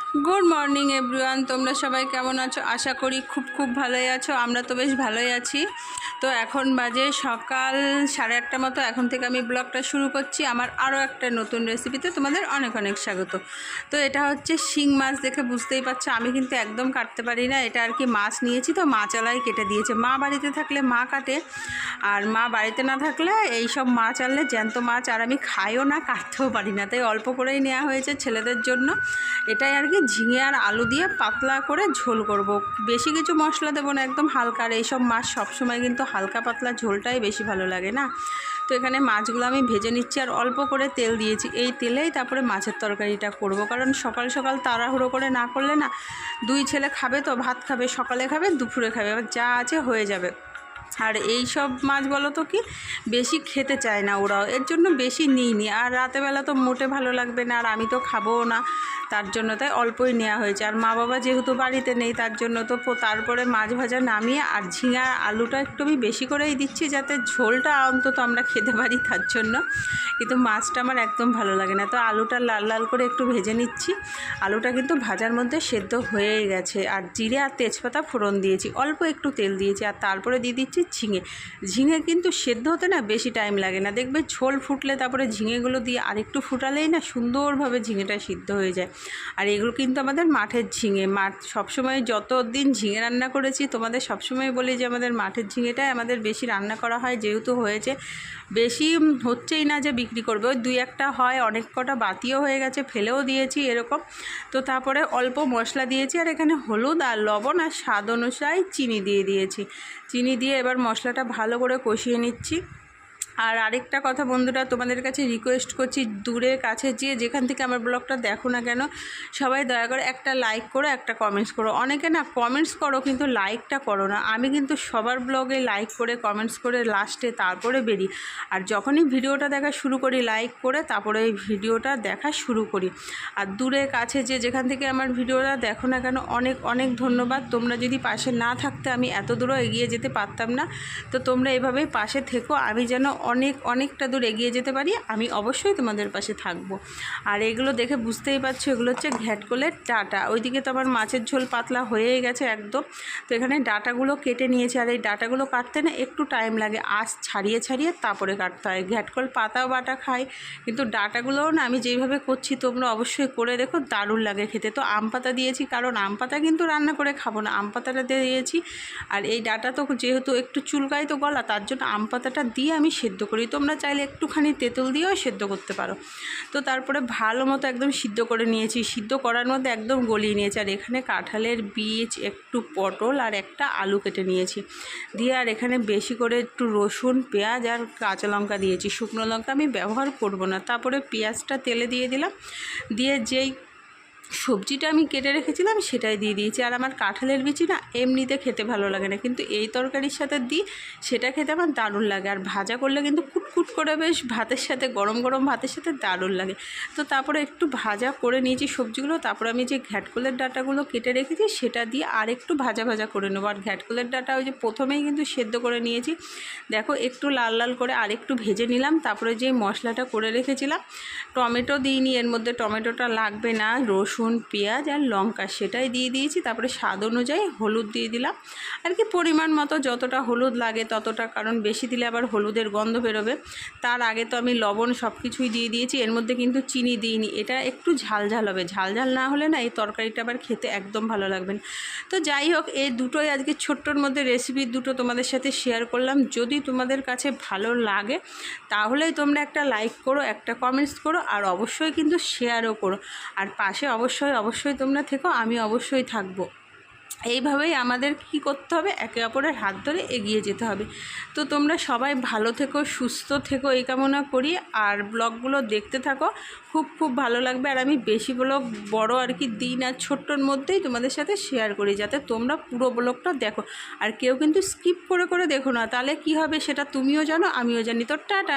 Good morning everyone. তোমরা সবাই কেমন আছো? আশা করি খুব ভালোই আছো। আমরা তো বেশ ভালোই আছি। তো এখন বাজে সকাল 8:30 মতো। এখন থেকে আমি ব্লগটা শুরু করছি। আমার আরও একটা নতুন রেসিপিতে তোমাদের অনেক স্বাগত। তো এটা হচ্ছে শিং মাছ। দেখে বুঝতেই পারছো আমি কিন্তু একদম কাটতে পারি না। এটা আর কি মাছ নিয়েছি, তো মাছওয়ালাই কেটে দিয়েছে। মা বাড়িতে থাকলে মা কাটে, আর মা বাড়িতে না থাকলে এই সব মাছ আনলে জ্যান্ত মাছ আর আমি খাইও না, কাটতেও পারি না। তাই অল্প করেই নেওয়া হয়েছে ছেলেদের জন্য। এটাই আর কি ঝিঙে আর আলু দিয়ে পাতলা করে ঝোল করব। বেশি কিছু মশলা দেবো না, একদম হালকা। আর এইসব মাছ সবসময় কিন্তু হালকা পাতলা ঝোলটাই বেশি ভালো লাগে না। তো এখানে মাছগুলো আমি ভেজে নিচ্ছি আর অল্প করে তেল দিয়েছি। এই তেলেই তারপরে মাছের তরকারিটা করব, কারণ সকাল সকাল তাড়াহুড়ো করে না করলে না, দুই ছেলে খাবে, তো ভাত খাবে, সকালে খাবে, দুপুরে খাবে, এবার যা আছে হয়ে যাবে। আর এই সব মাছ বলো তো কি বেশি খেতে চায় না ওরাও, এর জন্য বেশি নিইনি। আর রাতেবেলা তো মোটে ভালো লাগবে না, আর আমি তো খাবোও না, তার জন্য তাই অল্পই নেওয়া হয়েছে। আর মা বাবা যেহেতু বাড়িতে নেই, তার জন্য তো তারপরে মাছ ভাজা নামিয়ে আর ঝিঙা আলুটা একটু আমি বেশি করেই দিচ্ছি, যাতে ঝোলটা অন্তত আমরা খেতে পারি, তার জন্য। কিন্তু মাছটা আমার একদম ভালো লাগে না। তো আলুটা লাল লাল করে একটু ভেজে নিচ্ছি। আলুটা কিন্তু ভাজার মধ্যে সেদ্ধ হয়েই গেছে। আর জিরে আর তেজপাতা ফোড়ন দিয়েছি, অল্প একটু তেল দিয়েছি, আর তারপরে দিয়ে দিচ্ছি ঝিঙে কিন্তু সেদ্ধ হতে না বেশি টাইম লাগে না। দেখবে ঝোল ফুটলে তারপরে ঝিঙেগুলো দিয়ে আরেকটু ফুটালেই না সুন্দরভাবে ঝিঙেটা সিদ্ধ হয়ে যায়। আর এগুলো কিন্তু আমাদের মাঠের ঝিঙে। মাঠ সবসময় যতদিন ঝিঙে রান্না করেছি তোমাদের সবসময় বলি যে আমাদের মাঠের ঝিঙেটাই আমাদের বেশি রান্না করা হয়। যেহেতু হয়েছে বেশি হচ্ছেই না যে বিক্রি করবে, ওই দুই একটা হয়, অনেক কটা বাতিও হয়ে গেছে, ফেলেও দিয়েছি এরকম। তো তারপরে অল্প মশলা দিয়েছি, আর এখানে হলুদ আর লবণ আর স্বাদ অনুযায়ী চিনি দিয়ে দিয়েছি। চিনি দিয়ে এবার মশলাটা ভালো করে কষিয়ে নিচ্ছি। আর আরেকটা কথা বন্ধুরা, তোমাদের কাছে রিকোয়েস্ট করছি, দূরে কাছে যেখান থেকে আমার ব্লগটা দেখো না কেন, সবাই দয়া করে একটা লাইক করো, একটা কমেন্টস করো। অনেকে না কমেন্টস করো কিন্তু লাইকটা করো না। আমি কিন্তু সবার ব্লগে লাইক করে কমেন্টস করে লাস্টে তারপরে বেরি। আর যখনই ভিডিওটা দেখা শুরু করি লাইক করে তারপরে এই ভিডিওটা দেখা শুরু করি। আর দূরে কাছে যেখান থেকে আমার ভিডিওটা দেখো না কেন, অনেক ধন্যবাদ। তোমরা যদি পাশে না থাকতে আমি এত দূরও এগিয়ে যেতে পারতাম না। তো তোমরা এভাবেই পাশে থেকো, আমি যেন অনেকটা দূর এগিয়ে যেতে পারি। আমি অবশ্যই তোমাদের পাশে থাকবো। আর এগুলো দেখে বুঝতেই পারছো এগুলো হচ্ছে ঘ্যাটকলের ডাঁটা। ওইদিকে তো আমার মাছের ঝোল পাতলা হয়েই গেছে একদম। তো এখানে ডাঁটাগুলো কেটে নিয়েছি। আর এই ডাঁটাগুলো কাটতে না একটু টাইম লাগে, আঁশ ছাড়িয়ে তারপরে কাটতে হয়। ঘ্যাটকল পাতাও বাটা খাই, কিন্তু ডাঁটাগুলোও না আমি যেইভাবে করছি তোমরা অবশ্যই করে দেখো, দারুণ লাগে খেতে। তো আম পাতা দিয়েছি, কারণ আম পাতা কিন্তু রান্না করে খাবো না, আম পাতাটা দিয়েছি। আর এই ডাঁটা তো যেহেতু একটু চুলকায় তো গলা, তার জন্য আম পাতাটা দিয়ে আমি সেদ্ধ করি। তোমরা চাইলে একটুখানি তেঁতুল দিয়েও সেদ্ধ করতে পারো। তো তারপরে ভালো মতো একদম সিদ্ধ করে নিয়েছি, সিদ্ধ করার মধ্যে একদম গলিয়ে নিয়েছি। আর এখানে কাঁঠালের বীজ, একটু পটল আর একটা আলু কেটে নিয়েছি দিয়ে, আর এখানে বেশি করে একটু রসুন, পেঁয়াজ আর কাঁচা লঙ্কা দিয়েছি। শুকনো লঙ্কা আমি ব্যবহার করব না। তারপরে পেঁয়াজটা তেলে দিয়ে দিলাম, দিয়ে যেই সবজিটা আমি কেটে রেখেছিলাম সেটাই দিয়ে দিয়েছি। আর আমার কাঁঠালের বিচি না এমনিতে খেতে ভালো লাগে না, কিন্তু এই তরকারির সাথে দিই, সেটা খেতে আমার দারুণ লাগে। আর ভাজা করলে কিন্তু কুটকুট করে বেশ ভাতের সাথে, গরম ভাতের সাথে দারুণ লাগে। তো তারপরে একটু ভাজা করে নিয়েছি সবজিগুলো। তারপরে আমি যে ঘ্যাটকলের ডাঁটাগুলো কেটে রেখেছি সেটা দিয়ে আর একটু ভাজা করে নেবো। আর ঘ্যাটকলের ডাঁটা ওই যে প্রথমেই কিন্তু সেদ্ধ করে নিয়েছি, দেখো একটু লাল করে আর একটু ভেজে নিলাম। তারপরে যে মশলাটা করে রেখেছিলাম, টমেটো দিইনি এর মধ্যে, টমেটোটা লাগবে না, রসুন, পেঁয়াজ আর লঙ্কা সেটাই দিয়ে দিয়েছি। তারপরে স্বাদ অনুযায়ী হলুদ দিয়ে দিলাম, আর কি পরিমাণ মতো যতটা হলুদ লাগে ততটা, কারণ বেশি দিলে আবার হলুদের গন্ধ বেরোবে। তার আগে তো আমি লবণ সব কিছুই দিয়ে দিয়েছি, এর মধ্যে কিন্তু চিনি দিইনি। এটা একটু ঝাল হবে, ঝাল না হলে না এই তরকারিটা আবার খেতে একদম ভালো লাগবে না। তো যাই হোক, এই দুটোই আজকে ছোট্টর মধ্যে রেসিপি দুটো তোমাদের সাথে শেয়ার করলাম। যদি তোমাদের কাছে ভালো লাগে তাহলেই তোমরা একটা লাইক করো, একটা কমেন্টস করো, আর অবশ্যই কিন্তু শেয়ারও করো। আর পাশে অবশ্যই তোমরা থেকো, আমি অবশ্যই থাকবো। এইভাবেই আমাদের কি করতে হবে, একে অপরের হাত ধরে এগিয়ে যেতে হবে। তো তোমরা সবাই ভালো থেকো, সুস্থ থেকো, এই কামনা করি। আর ব্লগগুলো দেখতে থাকো, খুব ভালো লাগবে। আর আমি বেশি ব্লগ বড় আর কি দিই না, ছোট্টর মধ্যেই তোমাদের সাথে শেয়ার করি, যাতে তোমরা পুরো ব্লগটা দেখো। আর কেউ কিন্তু স্কিপ করে দেখো না, তাহলে কি হবে সেটা তুমিও জানো, আমিও জানি। তো টাটা।